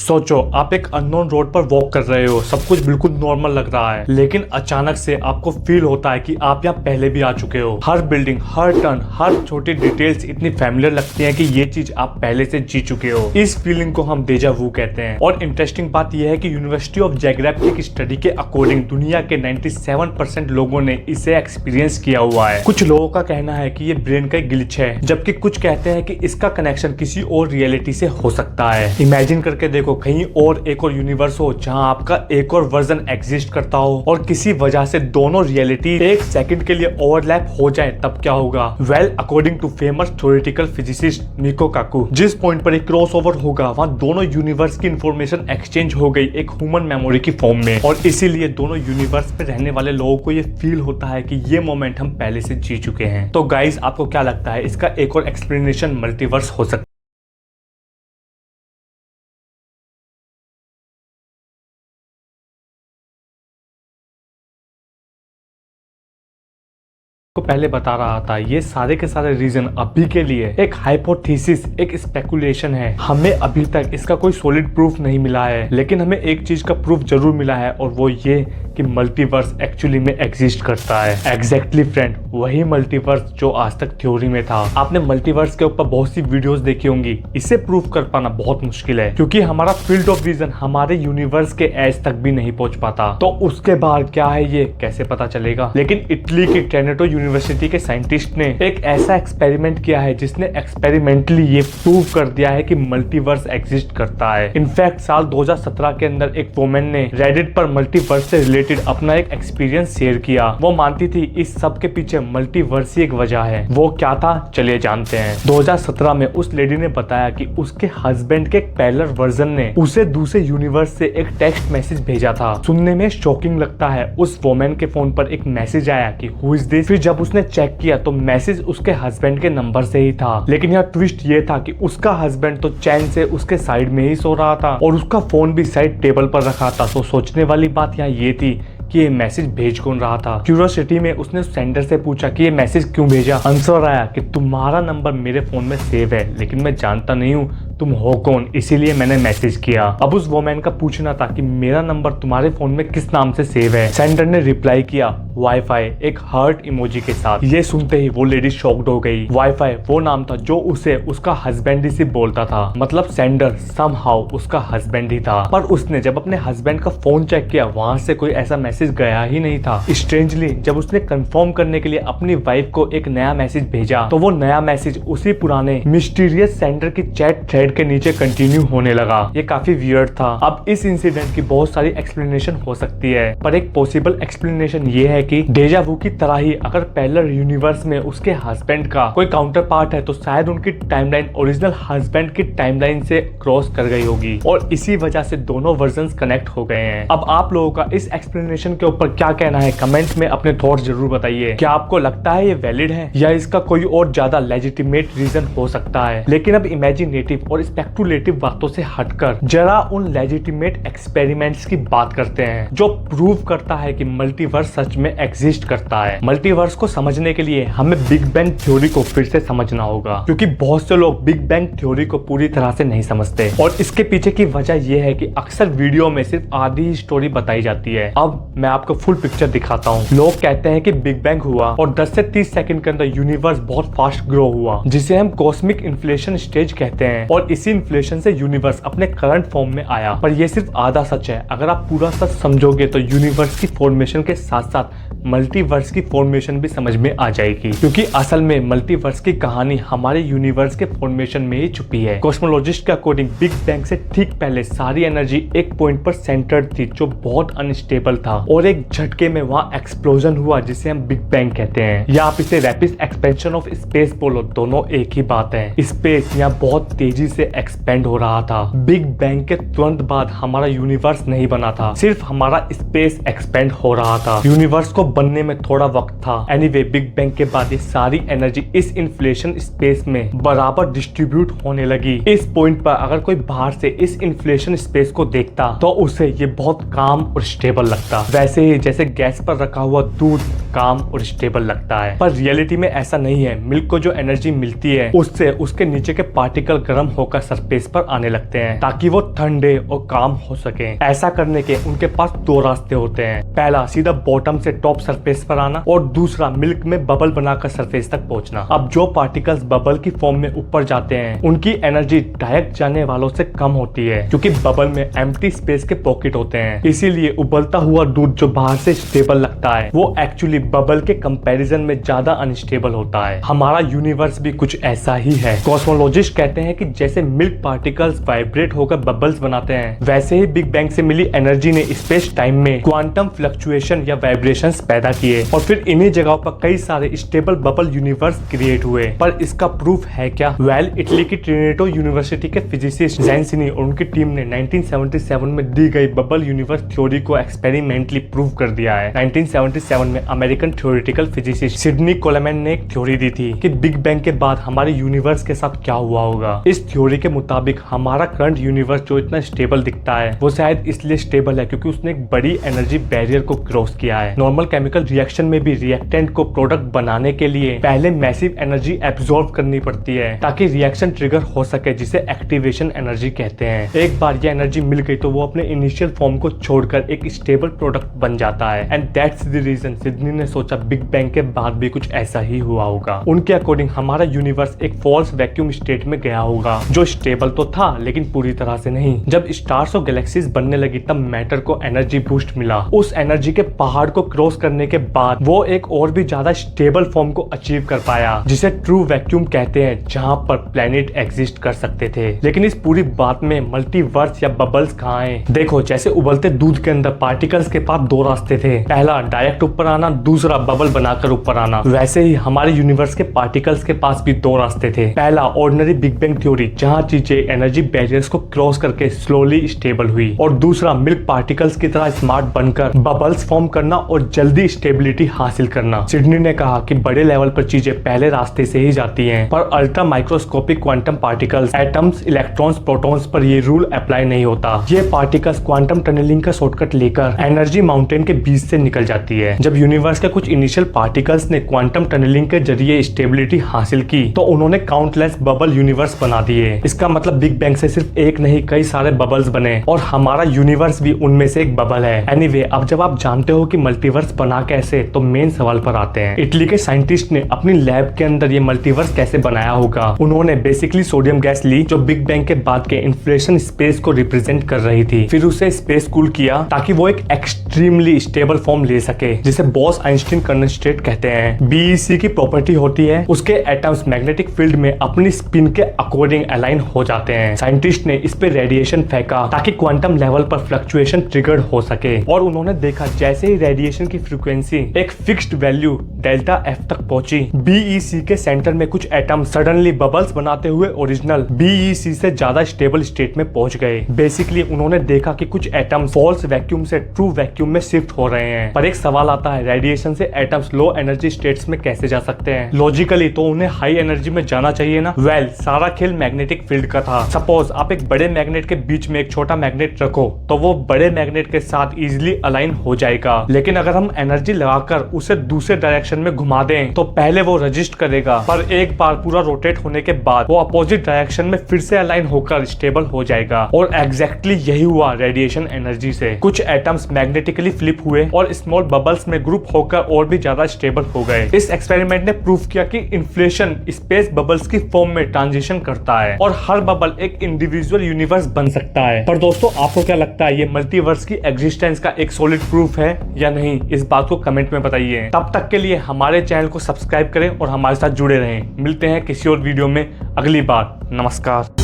सोचो आप एक अननोन रोड पर वॉक कर रहे हो, सब कुछ बिल्कुल नॉर्मल लग रहा है, लेकिन अचानक से आपको फील होता है कि आप यहाँ पहले भी आ चुके हो। हर बिल्डिंग, हर टर्न, हर छोटी डिटेल्स इतनी फैमिलियर लगती है कि ये चीज आप पहले से जी चुके हो। इस फीलिंग को हम डेजा वू कहते हैं। और इंटरेस्टिंग बात यह है कि यूनिवर्सिटी ऑफ जैग्रेब की एक स्टडी के अकॉर्डिंग दुनिया के 97% लोगों ने इसे एक्सपीरियंस किया हुआ है। कुछ लोगों का कहना है कि ये ब्रेन का ग्लिच है, जबकि कुछ कहते हैं कि इसका कनेक्शन किसी और रियलिटी से हो सकता है। इमेजिन करके देखो, कहीं और एक और यूनिवर्स हो जहां आपका एक और वर्जन एग्जिस्ट करता हो और किसी वजह से दोनों रियलिटी एक सेकंड के लिए ओवरलैप हो जाए, तब क्या होगा? Well, according to famous theoretical physicist Michio Kaku, जिस पॉइंट पर एक क्रॉसओवर होगा वहां दोनों यूनिवर्स की इंफॉर्मेशन एक्सचेंज हो गई एक ह्यूमन मेमोरी की फॉर्म में, और इसीलिए दोनों यूनिवर्स में रहने वाले लोगों को ये फील होता है कि ये मोमेंट हम पहले से जी चुके हैं। तो गाइस, आपको क्या लगता है इसका एक और एक्सप्लेनेशन मल्टीवर्स हो सकता है? को पहले बता रहा था, ये सारे के सारे रीजन अभी के लिए एक हाइपोथेसिस, एक स्पेकुलेशन है। हमें अभी तक इसका कोई सॉलिड प्रूफ नहीं मिला है, लेकिन हमें एक चीज का प्रूफ जरूर मिला है, और वो ये कि मल्टीवर्स एक्चुअली में एग्जिस्ट करता है। एग्जैक्टली फ्रेंड, वही मल्टीवर्स जो आज तक थ्योरी में था। आपने मल्टीवर्स के ऊपर बहुत सी वीडियोस देखी होंगी। इसे प्रूफ कर पाना बहुत मुश्किल है, क्योंकि हमारा फील्ड ऑफ विजन हमारे यूनिवर्स के एज तक भी नहीं पहुंच पाता। तो उसके बाद क्या है ये कैसे पता चलेगा? लेकिन इटली की ट्रेनेटो यूनिवर्सिटी के साइंटिस्ट ने एक ऐसा एक्सपेरिमेंट किया है जिसने एक्सपेरिमेंटली ये प्रूव कर दिया है कि मल्टीवर्स एग्जिस्ट करता है। इनफैक्ट साल 2017 के अंदर एक वुमेन ने रेडिट पर मल्टीवर्स से रिलेटेड अपना एक एक्सपीरियंस शेयर किया। वो मानती थी इस सब के पीछे मल्टीवर्स ही एक वजह है। वो क्या था, चलिए जानते हैं। 2017 में उस लेडी ने बताया कि उसके हस्बैंड के एक पैरेलल वर्जन ने उसे दूसरे यूनिवर्स से एक टेक्स्ट मैसेज भेजा था। सुनने में शॉकिंग लगता है। उस वुमेन के फोन पर एक मैसेज आया कि हु इज दिस। फिर जब उसने चेक किया तो मैसेज उसके हस्बैंड के नंबर से ही था, लेकिन यहाँ ट्विस्ट ये था कि उसका हस्बैंड तो चैन से उसके साइड में ही सो रहा था और उसका फोन भी साइड टेबल पर रखा था। तो सोचने वाली बात यहाँ ये थी कि ये मैसेज भेज कौन रहा था। क्यूरियोसिटी में उसने सेंडर से पूछा कि ये मैसेज क्यों भेजा। आंसर आया कि तुम्हारा नंबर मेरे फोन में सेव है, लेकिन मैं जानता नहीं हूँ तुम हो कौन, इसीलिए मैंने मैसेज किया। अब उस वुमेन का पूछना था कि मेरा नंबर तुम्हारे फोन में किस नाम से सेव है। सेंडर ने रिप्लाई किया वाईफाई, एक हार्ट इमोजी के साथ। ये सुनते ही वो लेडी शॉक्ड हो गई। वाईफाई वो नाम था जो उसे उसका हस्बैंड ही सिर्फ बोलता था, मतलब सेंडर समहाउ उसका हस्बैंड ही था। पर उसने जब अपने हस्बैंड का फोन चेक किया, वहां से कोई ऐसा मैसेज गया ही नहीं था। स्ट्रेंजली जब उसने कंफर्म करने के लिए अपनी वाइफ को एक नया मैसेज भेजा, तो वो नया मैसेज उसी पुराने मिस्टीरियस सेंडर की चैट थ्रेड के नीचे कंटिन्यू होने लगा। ये काफी वियर्ड था। अब इस इंसिडेंट की बहुत सारी एक्सप्लेनेशन हो सकती है, पर एक पॉसिबल एक्सप्लेनेशन ये है कि डेजा वू की तरह ही अगर पैरेलल यूनिवर्स में उसके हस्बैंड का कोई काउंटर पार्ट है, तो शायद उनकी टाइमलाइन ओरिजिनल हस्बैंड की टाइमलाइन से क्रॉस कर गई होगी, और इसी वजह से दोनों वर्जन्स कनेक्ट हो गए हैं। अब आप लोगों का इस एक्सप्लेनेशन के ऊपर क्या कहना है? कमेंट में अपने थॉट्स जरूर बताइए। क्या आपको लगता है ये वैलिड है, या इसका कोई और ज्यादा लेजिटिमेट रीजन हो सकता है? लेकिन अब इमेजिनेटिव और स्पेकुलेटिव बातों से हटकर जरा उन लेजिटिमेट एक्सपेरिमेंट्स की बात करते हैं जो प्रूव करता है कि मल्टीवर्स सच में एग्जिस्ट करता है। मल्टीवर्स को समझने के लिए हमें बिग बैंग थ्योरी को फिर से समझना होगा, क्योंकि बहुत से लोग बिग बैंग थ्योरी को पूरी तरह से नहीं समझते, और इसके पीछे की वजह यह है कि अक्सर वीडियो में सिर्फ आधी ही स्टोरी बताई जाती है। अब मैं आपको फुल पिक्चर दिखाता हूँ। लोग कहते हैं कि बिग बैंग हुआ और 10 से 30 सेकंड के अंदर यूनिवर्स बहुत फास्ट ग्रो हुआ, जिसे हम कॉस्मिक इन्फ्लेशन स्टेज कहते हैं, और इसी इन्फ्लेशन से यूनिवर्स अपने करंट फॉर्म में आया। पर यह सिर्फ आधा सच है। अगर आप पूरा सच समझोगे तो यूनिवर्स की फॉर्मेशन के साथ साथ मल्टीवर्स की फॉर्मेशन भी समझ में आ जाएगी, क्योंकि असल में मल्टीवर्स की कहानी हमारे यूनिवर्स के फॉर्मेशन में ही छुपी है। कॉस्मोलॉजिस्ट के अकॉर्डिंग बिग बैंग से ठीक पहले सारी एनर्जी एक पॉइंट पर सेंटर्ड थी जो बहुत अनस्टेबल था, और एक झटके में वहां एक्सप्लोजन हुआ जिसे हम बिग बैंग कहते हैं, या आप इसे रैपिड एक्सपेंशन ऑफ स्पेस बोलो, दोनों एक ही बात है। स्पेस यहाँ बहुत तेजी से एक्सपेंड हो रहा था। बिग बैंग के तुरंत बाद हमारा यूनिवर्स नहीं बना था, सिर्फ हमारा स्पेस एक्सपेंड हो रहा था। यूनिवर्स को बनने में थोड़ा वक्त था। एनीवे, बिग बैंग के बाद ये सारी एनर्जी इस इन्फ्लेशन स्पेस में बराबर डिस्ट्रीब्यूट होने लगी। इस पॉइंट पर अगर कोई बाहर से इस इन्फ्लेशन स्पेस को देखता तो उसे ये बहुत काम और स्टेबल लगता, वैसे ही जैसे गैस पर रखा हुआ दूध काम और स्टेबल लगता है, पर रियलिटी में ऐसा नहीं है। मिल्क को जो एनर्जी मिलती है उससे उसके नीचे के पार्टिकल गर्म होकर सरफेस पर आने लगते हैं ताकि वो ठंडे और काम हो सके। ऐसा करने के उनके पास दो रास्ते होते हैं, पहला सीधा बॉटम से टॉप सरफेस पर आना और दूसरा मिल्क में बबल बनाकर सरफेस तक पहुंचना। अब जो पार्टिकल्स बबल की फॉर्म में ऊपर जाते हैं उनकी एनर्जी डायरेक्ट जाने वालों से कम होती है क्योंकि बबल में एम्प्टी स्पेस के पॉकेट होते हैं। इसीलिए उबलता हुआ दूध जो बाहर से स्टेबल लगता है वो एक्चुअली बबल के कंपैरिजन में ज्यादा अनस्टेबल होता है। हमारा यूनिवर्स भी कुछ ऐसा ही है। कॉस्मोलॉजिस्ट कहते हैं कि जैसे मिल्क पार्टिकल्स वाइब्रेट होकर बबल्स बनाते हैं वैसे ही बिग बैंग से मिली एनर्जी ने स्पेस टाइम में क्वांटम फ्लक्चुएशन या वाइब्रेशंस पैदा किए और फिर इन्हीं जगहों पर कई सारे स्टेबल बबल यूनिवर्स क्रिएट हुए। पर इसका प्रूफ है क्या? वेल, इटली की ट्रिनिटो यूनिवर्सिटी के फिजिसिस्ट जैंसिनी और उनकी टीम ने 1977 में दी गई बबल यूनिवर्स थ्योरी को एक्सपेरिमेंटली प्रूव कर दिया है। 1977 में अमेरिकन थ्योरेटिकल फिजिसिस्ट सिडनी कोलेमैन ने एक थ्योरी दी थी कि बिग बैंग के बाद हमारे यूनिवर्स के साथ क्या हुआ होगा। इस थ्योरी के मुताबिक हमारा करंट यूनिवर्स जो इतना स्टेबल दिखता है वो शायद इसलिए स्टेबल है क्योंकि उसने एक बड़ी एनर्जी बैरियर को क्रॉस किया है। नॉर्मल केमिकल रिएक्शन में भी रिएक्टेंट को प्रोडक्ट बनाने के लिए पहले मैसिव एनर्जी एब्जॉर्ब करनी पड़ती है ताकि रिएक्शन ट्रिगर हो सके, जिसे एक्टिवेशन एनर्जी कहते हैं। एक बार ये एनर्जी मिल गई तो वो अपने इनिशियल फॉर्म को छोड़कर एक स्टेबल प्रोडक्ट बन जाता है and that's the reason Sydney ने सोचा बिग बैंग के बाद भी कुछ ऐसा ही हुआ होगा। उनके अकॉर्डिंग हमारा यूनिवर्स एक फॉल्स वैक्यूम स्टेट में गया होगा जो स्टेबल तो था लेकिन पूरी तरह से नहीं। जब स्टार्स और गैलेक्सीज बनने लगी तब मैटर को एनर्जी बूस्ट मिला। उस एनर्जी के पहाड़ को क्रॉस करने के बाद वो एक और भी ज्यादा स्टेबल फॉर्म को अचीव कर पाया जिसे ट्रू वैक्यूम कहते हैं, जहां पर प्लेनेट एग्जिस्ट कर सकते थे। लेकिन इस पूरी बात में मल्टीवर्स या बबल्स कहाँ हैं? देखो, जैसे उबलते दूध के अंदर पार्टिकल्स के पास दो रास्ते थे, पहला डायरेक्ट ऊपर आना, दूसरा बबल बनाकर ऊपर आना। वैसे ही हमारे यूनिवर्स के पार्टिकल्स के पास भी दो रास्ते थे, पहला ऑर्डिनरी बिग बैंग थ्योरी जहां चीजें एनर्जी बैरियर्स को क्रॉस करके स्लोली स्टेबल हुई, और दूसरा मिल्क पार्टिकल्स की तरह स्मार्ट बनकर बबल्स फॉर्म करना और जल्दी स्टेबिलिटी हासिल करना। सिडनी ने कहा कि बड़े लेवल पर चीजें पहले रास्ते से ही जाती हैं, पर ultra microscopic quantum particles, atoms, electrons, protons पर ये रूल अप्लाई नहीं होता। ये पार्टिकल्स क्वांटम टनलिंग का शॉर्टकट लेकर एनर्जी माउंटेन के बीच से निकल जाती है। जब यूनिवर्स के कुछ इनिशियल पार्टिकल्स ने क्वांटम टनलिंग के जरिए स्टेबिलिटी हासिल की तो उन्होंने काउंटलेस बबल यूनिवर्स बना दिए। इसका मतलब बिग बैंग से सिर्फ एक नहीं कई सारे बबल्स बने और हमारा यूनिवर्स भी उनमें से एक बबल है। एनीवे, अब जब आप जानते हो कि मल्टीवर्स बना कैसे तो मेन सवाल पर आते हैं। इटली के साइंटिस्ट ने अपनी लैब के अंदर ये मल्टीवर्स कैसे बनाया होगा। उन्होंने बेसिकली सोडियम गैस ली जो बिग बैंग के बाद के इन्फ्लेशन स्पेस को रिप्रेजेंट कर रही थी, फिर उसे स्पेस कूल किया ताकि वो एक एक्सट्रीमली स्टेबल फॉर्म ले सके जिसे बॉस आइंस्टीन कंडेंसेट कहते हैं। बीईसी की प्रॉपर्टी होती है उसके एटम्स मैग्नेटिक फील्ड में अपनी स्पिन के अकॉर्डिंग अलाइन हो जाते हैं। साइंटिस्ट ने इस पे रेडिएशन फेंका ताकि क्वांटम लेवल पर फ्लक्चुएशन ट्रिगर्ड हो सके और उन्होंने देखा जैसे ही रेडिएशन की फ्रीक्वेंसी एक फिक्स्ड वैल्यू डेल्टा एफ तक पहुंची, बीईसी के सेंटर में कुछ एटम सडनली बबल्स बनाते हुए ओरिजिनल बीईसी से ज्यादा स्टेबल स्टेट में पहुंच गए। बेसिकली उन्होंने देखा कि कुछ एटम्स फॉल्स वैक्यूम से ट्रू वैक्यूम में शिफ्ट हो रहे हैं। पर एक सवाल आता है, रेडिएशन से एटम्स लो एनर्जी स्टेट्स में कैसे जा सकते हैं? लॉजिकली तो उन्हें हाई एनर्जी में जाना चाहिए ना। वेल, सारा खेल मैग्नेटिक फील्ड का था। सपोज आप एक बड़े मैग्नेट के बीच में एक छोटा मैग्नेट रखो तो वो बड़े मैग्नेट के साथ इजिली अलाइन हो जाएगा, लेकिन अगर हम एनर्जी लगाकर उसे दूसरे डायरेक्शन में घुमा दें तो पहले वो रजिस्ट करेगा, पर एक बार पूरा रोटेट होने के बाद वो अपोजिट डायरेक्शन में फिर से अलाइन होकर स्टेबल हो जाएगा। और एग्जैक्टली यही हुआ रेडिएशन एनर्जी से। कुछ एटम्स मैग्नेटिकली फ्लिप हुए और स्मॉल बबल्स में ग्रुप होकर और भी ज्यादा स्टेबल हो गए। इस एक्सपेरिमेंट ने प्रूव किया कि इन्फ्लेशन स्पेस बबल्स की फॉर्म में ट्रांजिशन करता है और हर बबल एक इंडिविजुअल यूनिवर्स बन सकता है। पर दोस्तों, आपको क्या लगता है ये मल्टीवर्स की एग्जिस्टेंस का एक सॉलिड प्रूफ है या नहीं? इस बात को कमेंट में बताइए। तब तक के लिए हमारे चैनल को सब्सक्राइब करें और हमारे साथ जुड़े रहें। मिलते हैं किसी और वीडियो में अगली बार। नमस्कार।